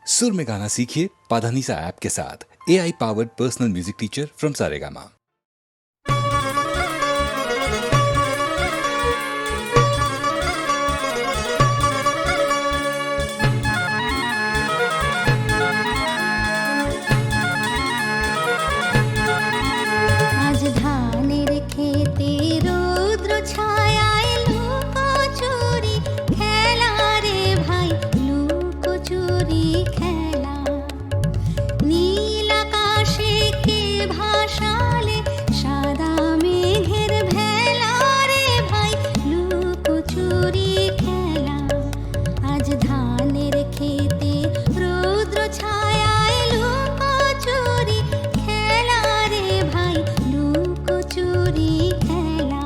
सुर में गाना सीखिए पाधानीसा ऐप के साथ। AI powered personal music teacher from Saregama. আজ ধানের খেতে রৌদ্র ছায়ায় লুকোচুরি খেলা রে ভাই, লুকোচুরি খেলা। নীল আকাশে কে ভাসালে সাদা মেঘের ভেলা রে ভাই, লুকোচুরি খেলা। আজ ধানের খেতে রৌদ্র ছায়ায় লুকোচুরি খেলা রে ভাই, লুকোচুরি খেলা।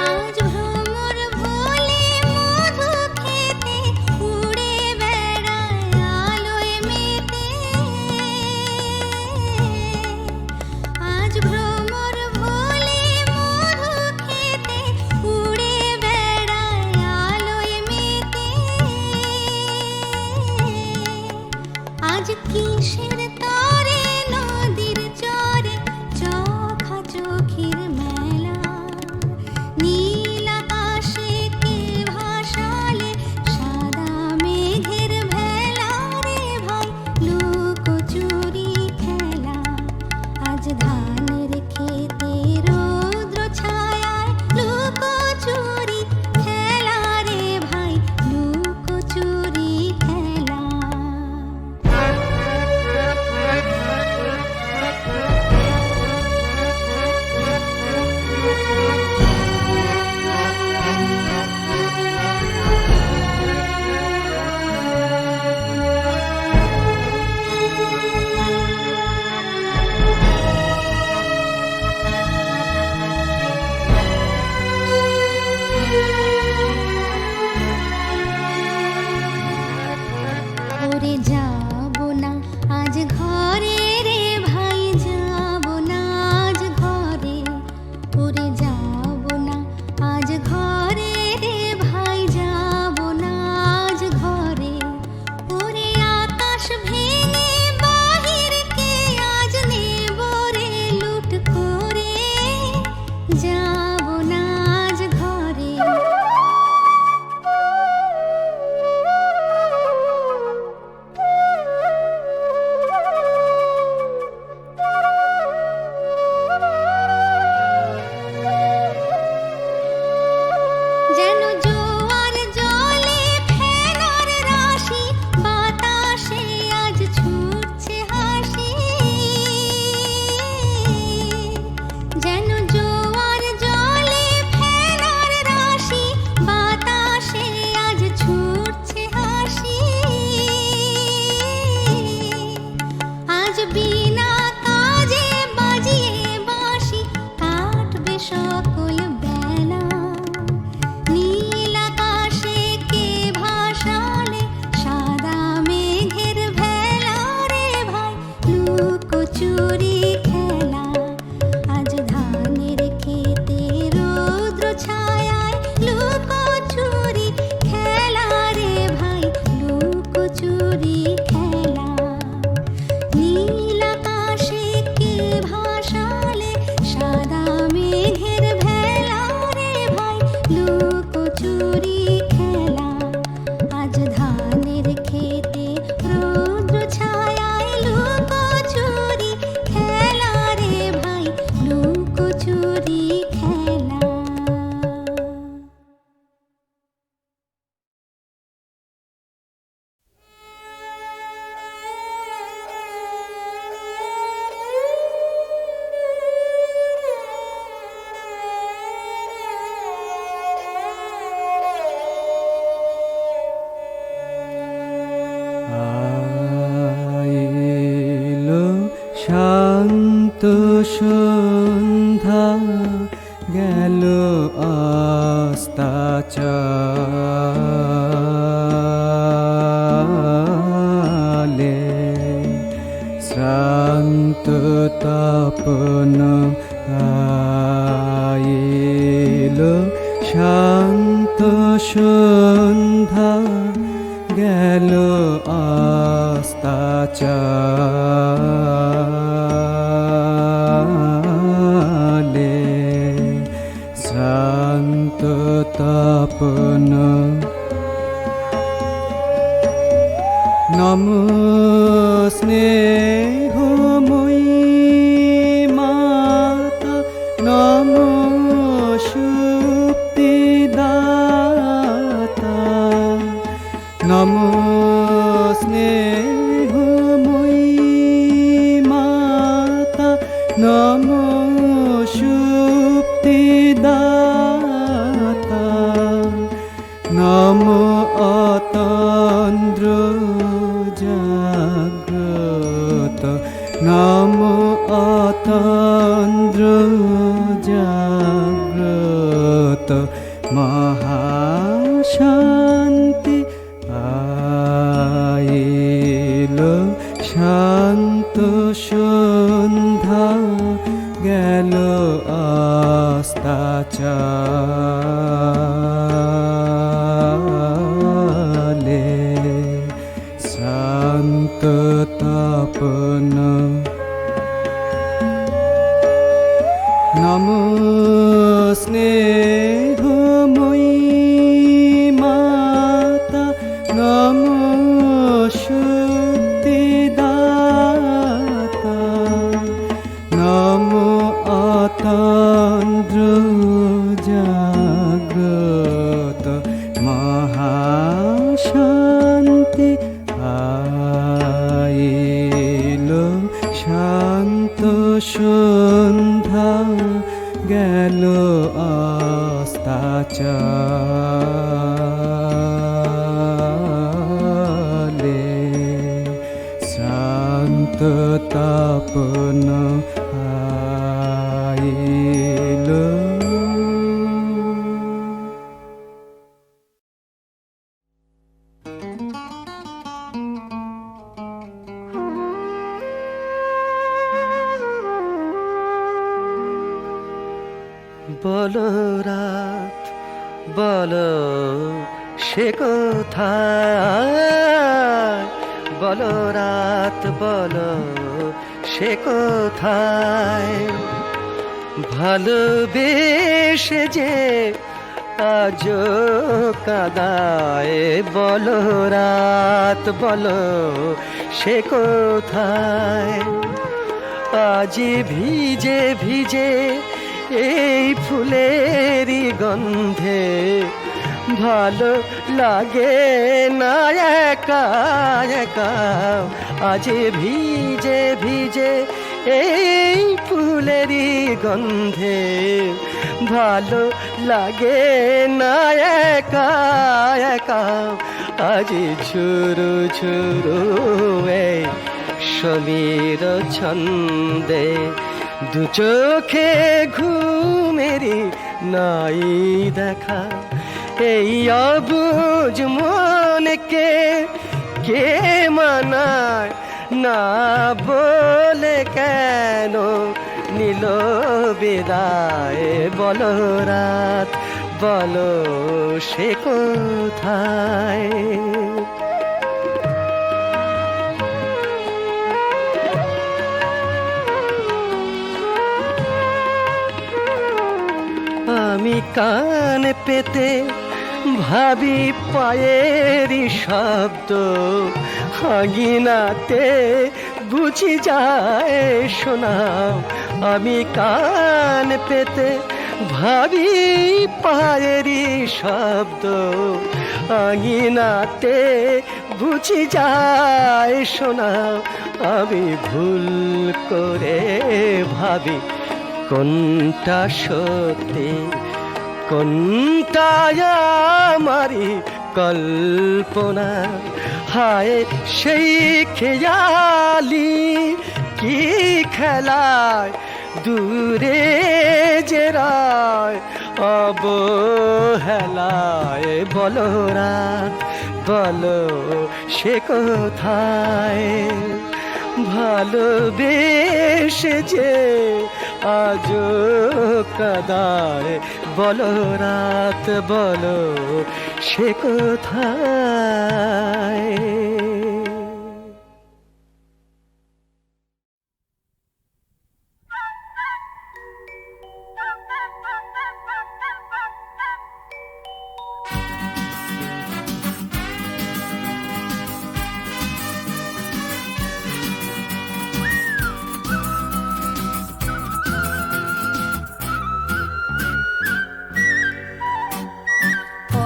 আজ ভ্রমর ভোলে মধু খেতে উড়ে বেড়ায় আলোয় মেতে। আজ ভ্রমর ভোলে মধু খেতে উড়ে বেড়ায় আলোয় মেতে। আজ কিসের তরে নদীর চরে চোখাচোখির মেলা। নীল আকাশে কে ভাসালে সাদা মেঘের ভেলা রে ভাই, লুকোচুরি খেলা। আজ ধানের খেতে রৌদ্র ছায়ায় লুকোচুরি খেলা রে ভাই, লুকোচুরি খেলা। ওরে যাব না আজ ঘরে রে ভাই, যাব না আজ ঘরে। ওরে যাব না আজ ঘরে রে ভাই, যাব না আজ ঘরে। ওরে আকাশ ভেঙে বাহিরকে আজ নেব রে লুট করে, যাব না আজ ঘরে। যেন জোয়ার জলে ফেনার রাশি, বাতাসে আজ ছুটছে হাসি। যেন জোয়ার জলে ফেনার রাশি, বাতাসে আজ ছুটছে হাসি। আজ বিনা কাজে বাজিয়ে বাঁশি কাটবে সকল বেলা। নীল আকাশে কে ভাসালে সাদা মেঘের ভেলা রে ভাই, লুকোচুরি খেলা। আজ ধানের খেতে রৌদ্র ছায়ায় লুকোচুরি খেলা রে ভাই, লুকোচুরি খেলা। নীল আকাশে কে ভাসালে সাদা মেঘের ভেলা রে ভাই, লুকোচুরি খেলা। আজ ধানের খেতে রৌদ্র ছায়ায় লুকোচুরি খেলা রে ভাই, লুকোচুরি খেলা। আইলো শান্ত সন্ধ্যা, গেল আস্তাচা সন্ধ্যা গেল আস্তাচালে শ্রান্ত তপন নম স্নেহময়ী মাতা নম সুপ্তিদাতা নম স্নেহময়ী মাতা নম সুপ্তিদাতা নম অতন্দ্র জাগ্রত নম অতন্দ্র জাগ্রত মহাশান্তি আইল শান্ত সন্ধ্যা গেল আস্তাচালে শ্রান্ত তপন নম স্নেহময়ী মাতা নম সুক্তিদাতা নম অতন্দ্র জাগ্রত মহাশান্তি আইল শান্ত সন্ধ্যা গেল আস্তাচালে শ্রান্ত তপন আইল বলো রাত বলো সে কোথায় বলো রাত বলো সে কোথায় ভালোবেসে যে আজও কাদায় বলো রাত বলো সে কোথায় আজ ভিজে ভিজে এই ফুলেরই গন্ধে ভালো লাগে না একা একা আজ ভিজে ভিজে এই ফুলেরই গন্ধে ভালো লাগে না একা একা আজ ঝুরু ঝুরু এই সমীর ছন্দে দু চোখে ঘুমেরি নাই দেখা এই অবুঝ মনকে কে মানায় না বলে কেন নিল বিদায় বলো রাত বলো সে কোথায় আমি কান পেতে ভাবি পায়েরই শব্দ হাগিনাতে বুঝি যায় শোনা আমি কান পেতে ভাবি পায়েরই শব্দ আঙিনাতে বুঝি যায় শোনা আমি ভুল করে ভাবি কোনটা সত্যি কোনটা আমারি কল্পনা হায় সেই খেয়ালি কি খেলায় দূরে যে রায় অবহেলায় বলো রাত বলো সে কোথায় ভালোবেসে যে আজও কাদায় বলো রাত বলো সে কোথায়।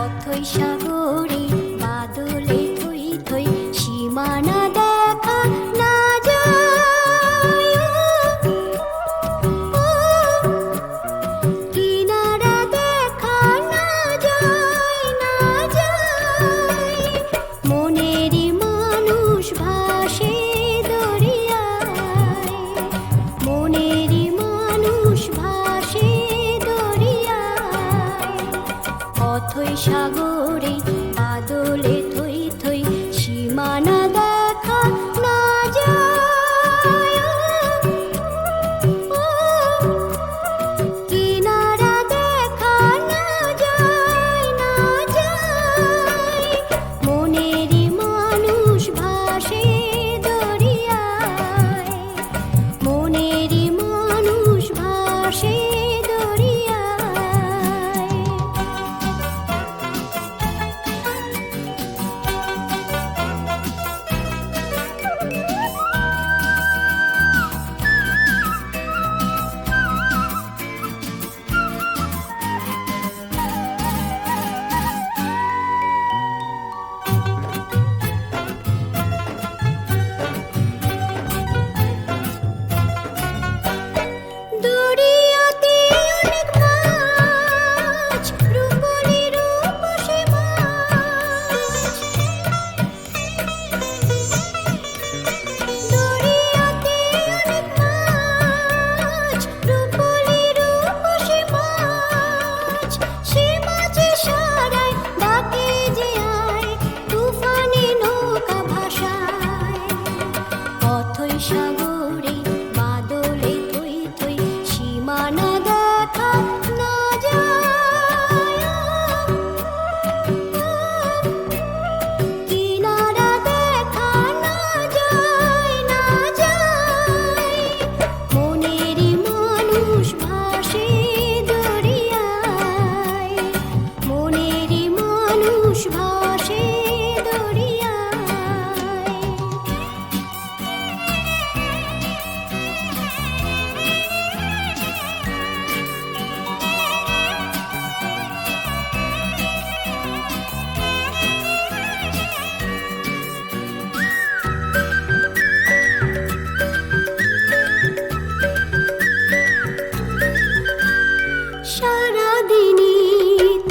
অথৈ সাগরে বাদলে থই থই সীমানা দেখা না যায়, ও কিনারা দেখা না যায়, না যায়। মনেরই মানুষ ভাসে দরিয়ায়, মনেরই মানুষ ভাসে দরিয়ায়। অথৈ সাগরে বাদলে থই থই সীমানা দেখা না যায়, ও কিনারা দেখা না যায়, না যায়। মনেরই মানুষ ভাসে দরিয়ায়, মনেরই মানুষ ভাসে দরিয়ায়। দরিয়াতে অনেক মাছ, রূপলি রূপসী মাছ। দরিয়াতে অনেক মাছ, রূপলি রূপসী মাছ। সে মাঝে সারায় ডাকে যে আয়, তুফানে নৌকা ভাসায়। অথৈ সাগরে বাদলে থই থই সীমানা দেখা না যায়, কিনারা দেখা না যায়, না যায়। মনেরই মানুষ ভাসে দরিয়ায়, মনেরই মানুষ ভাসে দরিয়ায়। সারাদিনই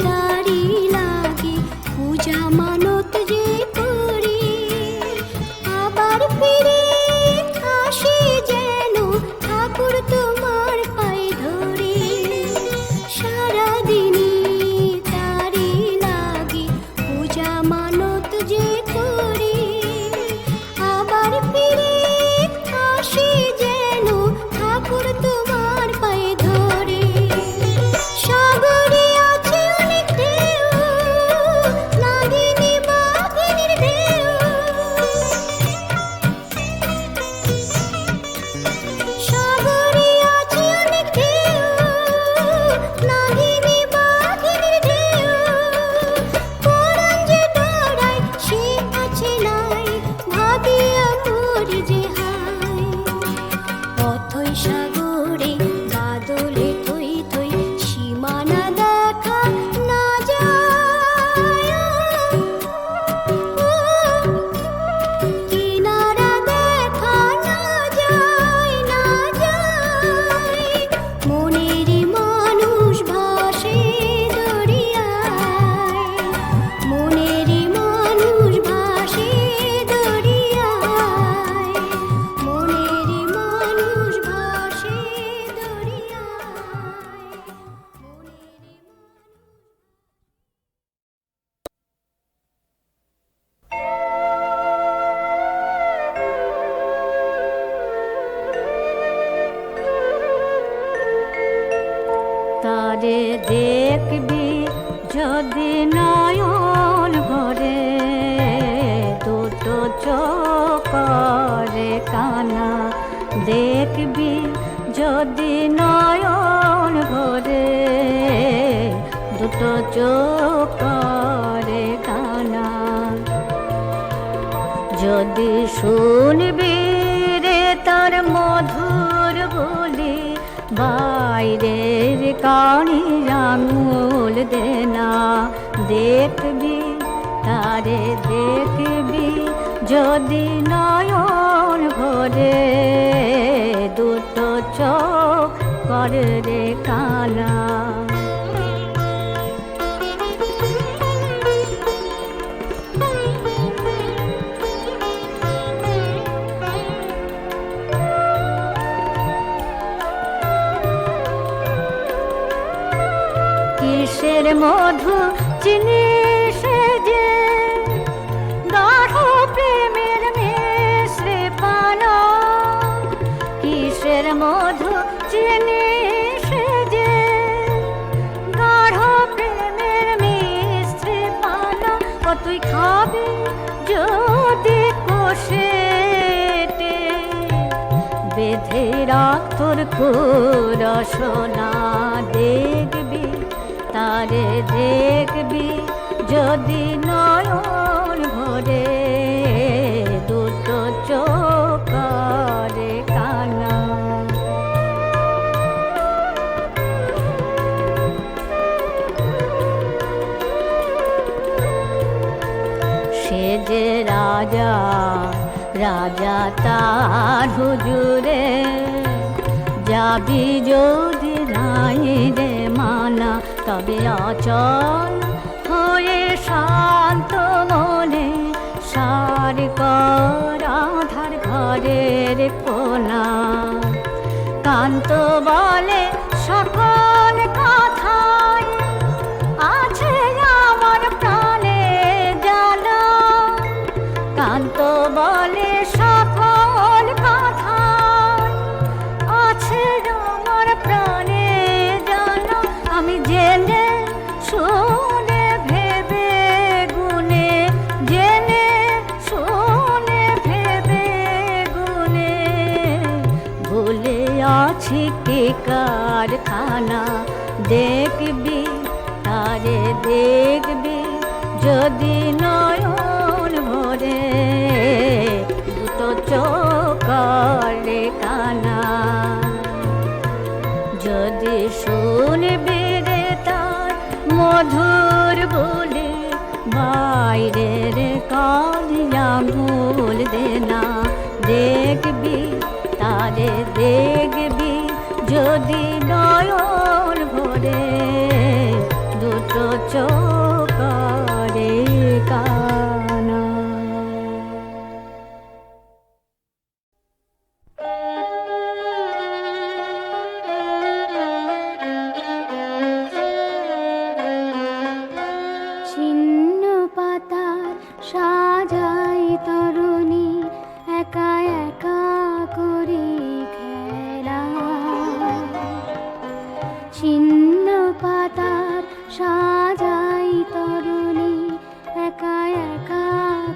তারি লাগে পূজা মানত যে করি, আবার ফিরে আসি যেন ঠাকুর তোমার পায়ে ধরি। সারাদিনই তারি লাগে পূজা মানত যে করি, আবার ফিরে আসি যেন ঠাকুর তোমার পায়ে ধরে। সাগরে আছে অনেক ঢেউ, নাগিনী বাঘিনীর ঢেউ। সাগরে আছে অনেক ঢেউ, নাগিনী বাঘিনীর ঢেউ। পরাণ যে ডরায় সে যদি শুনবি রে তার মধুর বলি, বাইরের কানে আঙুল দে না। দেখবি তারে দেখবি যদি নয়ন ভরে, দুটো চোখ করে রে কানা। কিসের মধু চিনিস যে, গাঢ় প্রেমের মিশ্রে পানা। কিসের মধু চিনিস যে, গাঢ় প্রেমের মিশ্রে পানা। ও তুই খাবি যদি কোষেতে, বেঁধে রাখ তোর রসনা। দেখবি তারে দেখবি যদি নয়ন ভরে, দুটো চোখ করে কানা। সে যে রাজা রাজা তার হুজুরে, যাবি যদি নাই রে মানা। তবে অচল হয়ে শান্ত মনে সার কর আধার ঘরের কোনা। কান্ত বলে সকল কথায়, আছে আমার প্রাণে জ্বালা। কান্ত বলে সকল কথায়, আছে আমার প্রাণে জ্বালা। আমি জেনে শুনে ভেবে গুনে, জেনে শুনে ভেবে গুনে, ভুলে আছি কি কারখানা। দেখবি তারে দেখবি যদি নয়ন ভরে, দুটো চোখ করে কানা। যদি শুনবি রে তার মধুর বলে, বাইরের কানে আঙুল দে না। দেখবি তারে দেখবি যদি নয়ন ভরে, দুটো চোখ করে কানা। ছিন্ন পাতার সাজাই তরুণী, একা একা করি খেলা। ছিন্ন পাতার সাজাই তরুণী, একা একা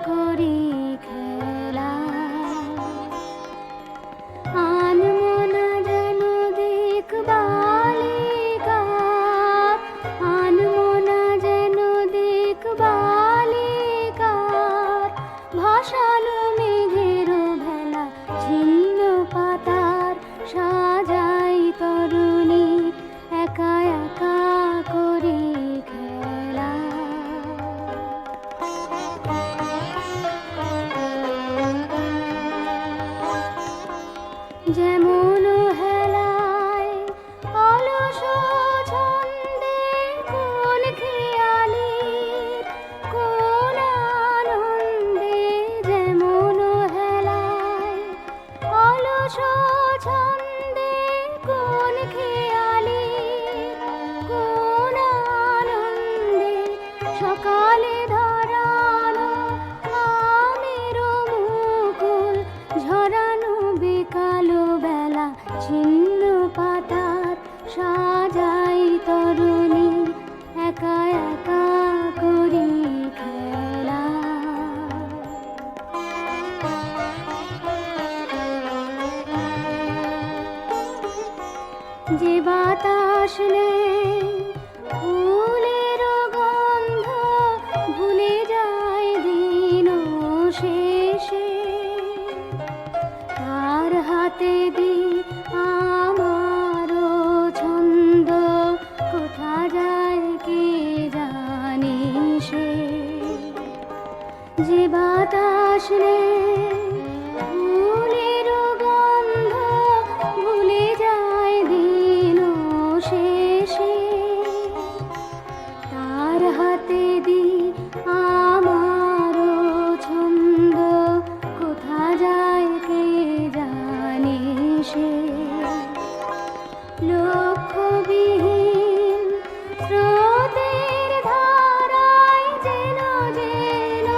করি খেলা। আনমনা যেন দিক বালিকা, আনমনা যেন দিক বালিকার ভাসালো মেঘের ভেলা। ছিন্ন পাতার সাজাই তরুণী, একা একা করি খেলা। যে বাতাস নেই ফুলের গন্ধ ভুলে যায় দিন শেষে, তার হাতে দি আমার ছন্দ, কোথা যায় কে জানে সে। লক্ষ্যবিহীন স্রোতের ধারায় যেন যেন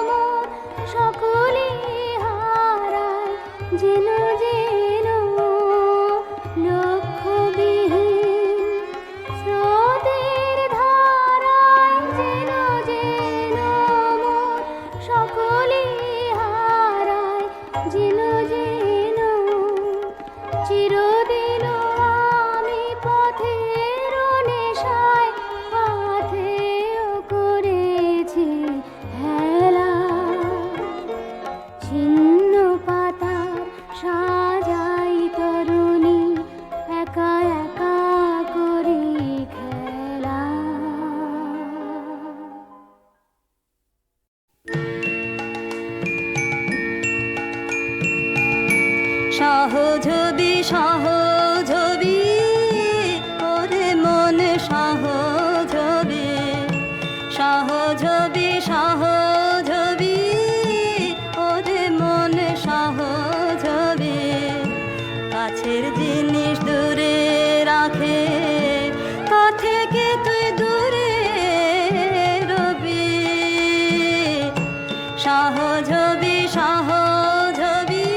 মন সকলে হারায়, যেন যেন লক্ষ্যবিহীন স্রোতের ধারায় যেন যেন মন সকলে হারায়, যেন যেন চিরদিন আমি পথের নেশায় পাথেয় করেছি হেলা। ছিন্ন পাতার সাজাই তরুণী, একা একা করি খেলা। সহজবি সহজবি ওরে মন সহজবি, সহজবি সহজবি ওরে মন সহজবি। কাছের জিনিস দূরে রাখে, তা থেকে তুই দূরে রবি। সহজবি সহজবি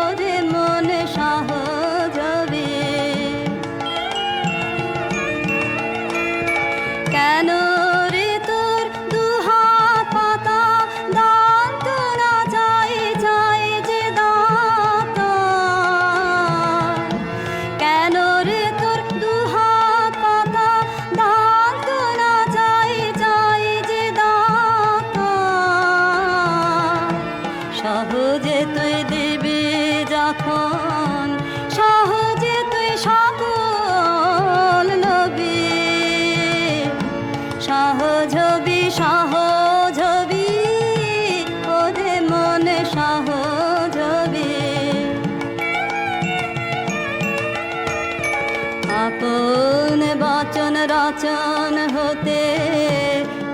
ওরে মন সহজবি। কেন রে তোর দুহাত পাতা, দাঁত না যায় যায় যে দাঁত। কেন রে তোর দুহাত পাতা, দাঁত না যায় যায় যে দাঁত। সহজে তুই দিবি যখন, সহজে তুই সকল নবী। সহজবি সহজবি ওরে মন সহজবি। আপন বচন রচন হতে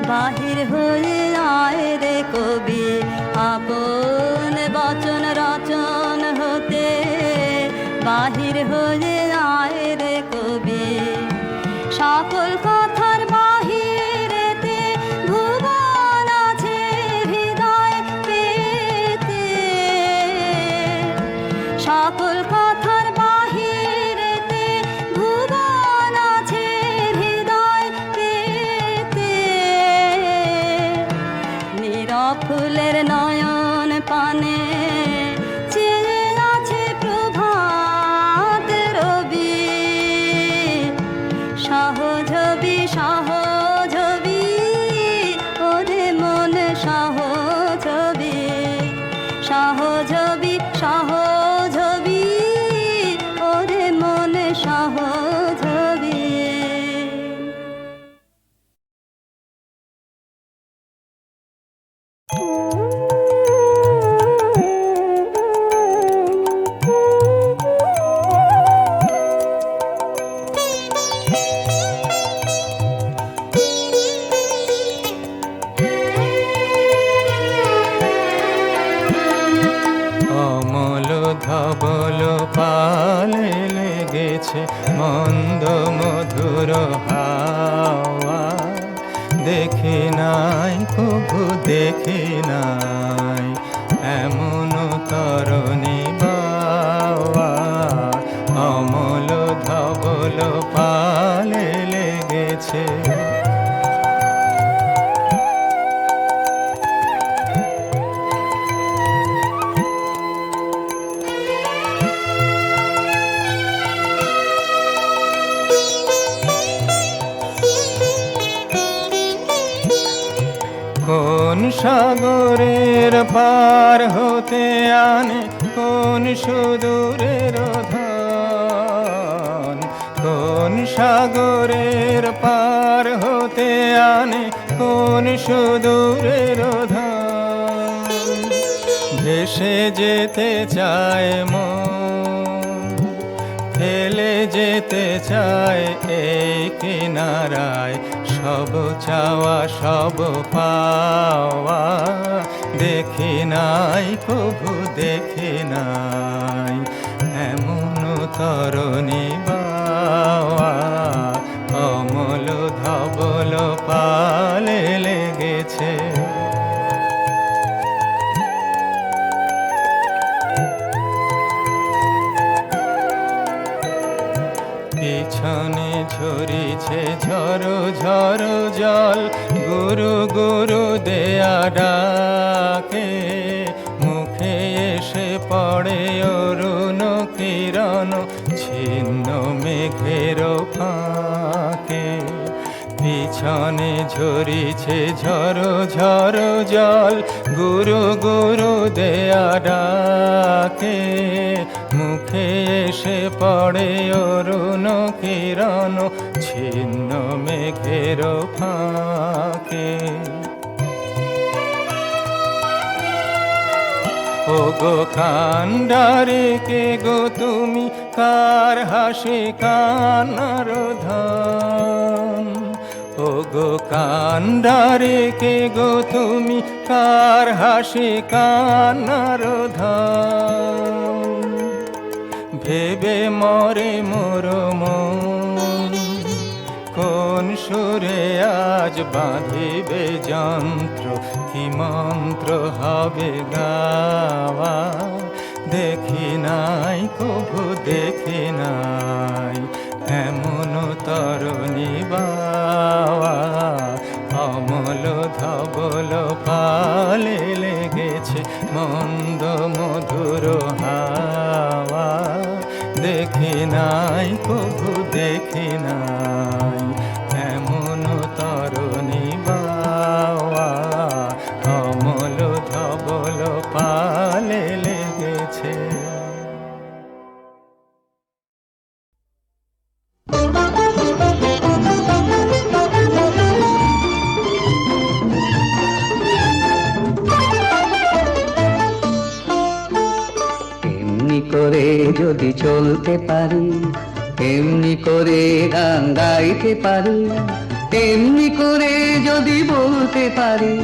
বাহির হয়ে আয় রে কবি। আপন বচন রচন হতে বাহির হয়ে আয় রে কবি। সকল কথার বাহিরেতে ভুবন আছে হৃদয় পেতে। সকল কথার বাহিরেতে ভুবন আছে হৃদয় পেতে। নীরব ফুলের নয়ন পানে চেয়ে আছে প্রভাত রবি। সহজবি সহজবি ওরে মন সহজবি। সহজবি সহজবি ওরে মন সহজবি। অমল ধবল পালে লেগেছে মন্দ মধুর হাওয়া। দেখি নাই কভু দেখি নাই এমন তরণী বাওয়া। অমল ধবল পালে লেগেছে কোন সাগরের পার হতে আনে কোন সুদূরের ধন। কোন সাগরের পার হতে আনে কোন সুদূরের ধন। ভেসে যেতে চায় মন, ফেলে যেতে চায় এই কিনারায় সব চাওয়া সব পাওয়া। দেখি নাই কভু দেখি নাই এমন তরণী বাওয়া, অমল ধবল পালে লেগেছে। পিছনে ঝরিছে ঝরো ঝরো জল, গুরু গুরু দেয়া ডাকে, মুখে এসে পড়ে অরুণ কিরণ ছিন্ন মেঘের ফাঁকে। পিছনে ঝরিছে ঝরো ঝরো জল, গুরু গুরু দেয়া ডাকে, মুখে এসে পড়ে অরুণ কিরণ ছিন্ন মেঘের ফাঁকে। ও গো কান্ডারে কে গো তুমি, কার হাসি কান্নার ধন। ও গো কান্ডারে কে গো তুমি, কার হাসি কান্নার ধন। ভেবে মরে মোর মন, কোন সুরে আজ বাঁধিবে যন্ত্র, কি মন্ত্র হবে গাওয়া। দেখি নাই কভু দেখি নাই এমন তরণী বাওয়া, অমল ধবল পালে লেগেছে মন্দ মধুর হাওয়া। দেখি নাই কভু দেখি নাই এমন তরণী বাওয়া, অমল ধবল পালে লেগেছে। এমনি করে যদি চলতে পারি, এমনি করে গান গাইতে পারি, এমনি করে যদি বলতে পারি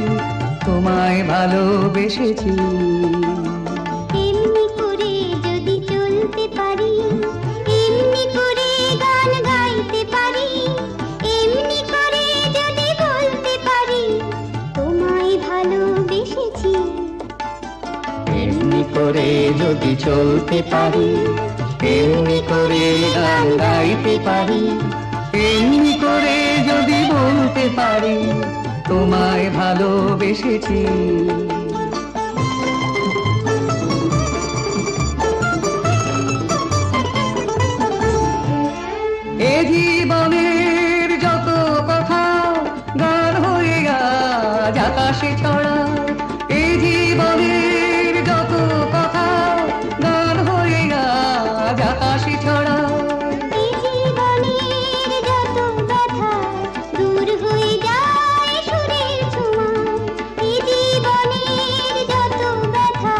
তোমায় ভালোবেসেছি। এমনি করে যদি চলতে পারি, এমনি করে গান গাইতে পারি, এমনি করে যদি বলতে পারি তোমায় ভালোবেসেছি। এমনি করে যদি চলতে পারি, এমনি করে গান গাইতে পারি, এমনি করে যদি বলতে পারি তোমায় ভালোবেসেছি। এ জীবনের যত কথা গান হয়ে আজ আকাশে ছড়া, এ জীবনের যত কথা গান হয়ে আজ আকাশে ছড়া। এই জীবনের যত ব্যথা দূর হয়ে যায় সুরের ছোঁয়ায়, এই জীবনের যত ব্যথা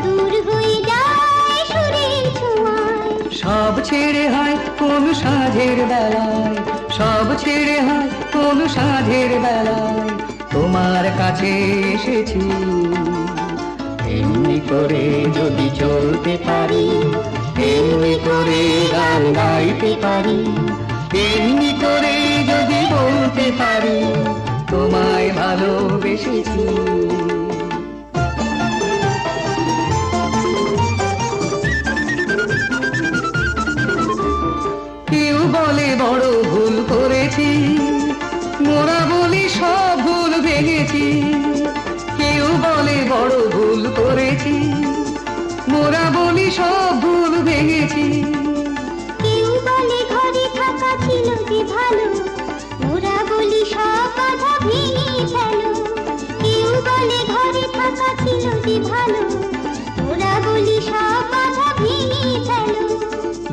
দূর হয়ে যায় সুরের ছোঁয়ায়। সব ছেড়ে হয় কোন সাঁঝের বেলায়, সব ছেড়ে হয় কোন সাঁঝের বেলায় তোমার কাছে এসেছি। এমনি করে যদি চলতে পারি, এমনি করে গান গাইতে পারি, এমনি করে যদি বলতে পারি তোমায় ভালোবেসেছি। কেউ বলে বড় ভুল করেছি, মোরা বলি সব ভুল ভেঙেছি। কেউ বলে বড় ভুল করেছি, মোরা বলি সব ভুল ভেঙেছি। কেউ বলে ঘরে থাকা ছিল যে ভালো, ওরা বলি সব কথা ভেঙে ফেলো। কেউ বলে ঘরে থাকা ছিল যে ভালো, ওরা বলি সব কথা ভেঙে ফেলো।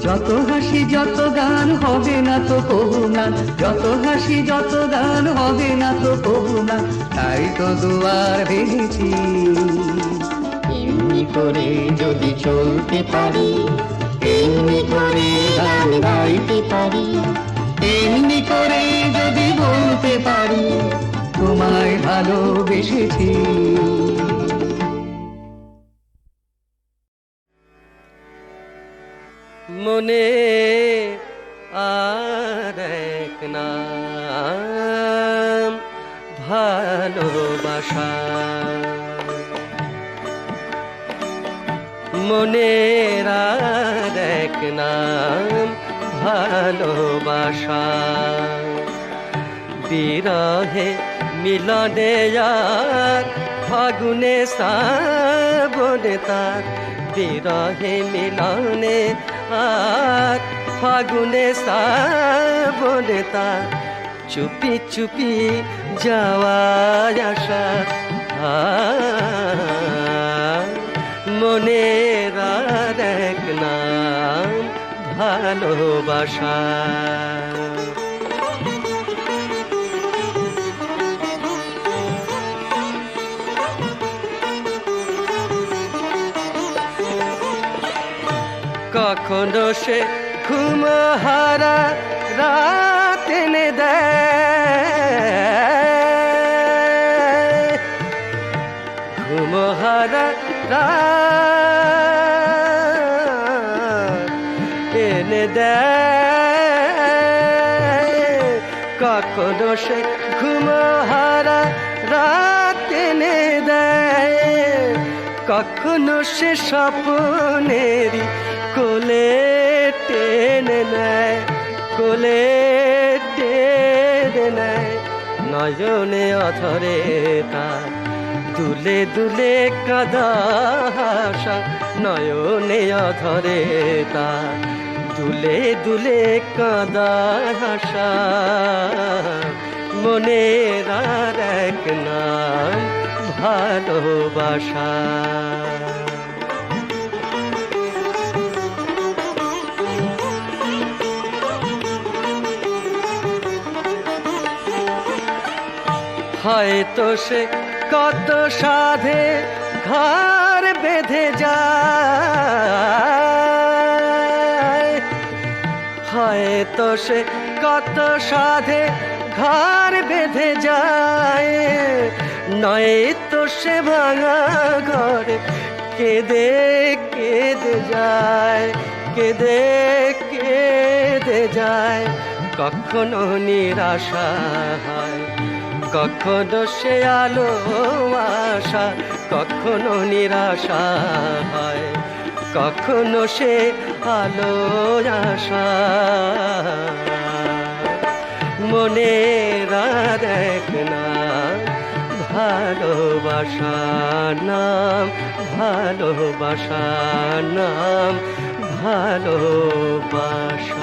যত হাসি যত গান হবে না তো কবু না, যত হাসি যত গান হবে না তো কবু না, তাই তো দুয়ার ভেঙেছি। এমনি করে যদি চলতে পারি, এমনি করে গান গাইতে পারি, এমনি করে যদি বলতে পারি তোমায় ভালোবেসেছি। মনে আর এক নাম ভালোবাসা, মনের আর এক নাম ভালোবাসা। বিরহে মিলনে আর ফাগুনে শ্রাবণে তার, বিরহে মিলনে আর ফাগুনে শ্রাবণে তার, চুপি চুপি যাওয়া আসা। মনের আর এক নাম ভালোবাসা। কখনো সে ঘুম হারা রাত এনে দেয়, ঘুম হারা রাত এনে দেয়। কখনো সে ঘুম হারা রাত এনে দেয়, কখনো সে স্বপ্নেরই কোলে টেনে নেয়, কোলে টেনে নেয়। নয়নে অধরে তার দুলে দুলে কাঁদা হাসা, নয়নে অধরে তার দুলে দুলে কাঁদা হাসা। মনের আর এক নাম ভালোবাসা। হয়তো সে কত সাধে ঘর বেঁধে যায়, হয়তো সে কত সাধে ঘর বেঁধে যায়। নয়তো সে ভাঙা ঘরে কেঁদে কেঁদে যায়, কেঁদে কেঁদে যায়। কখনো নিরাশা হয়, কখনো সে আলো আশা, কখনো নিরাশা হয়, কখনো সে আলো আশা। মনের আর এক নাম ভালোবাসা, নাম ভালোবাসা, নাম ভালোবাসা।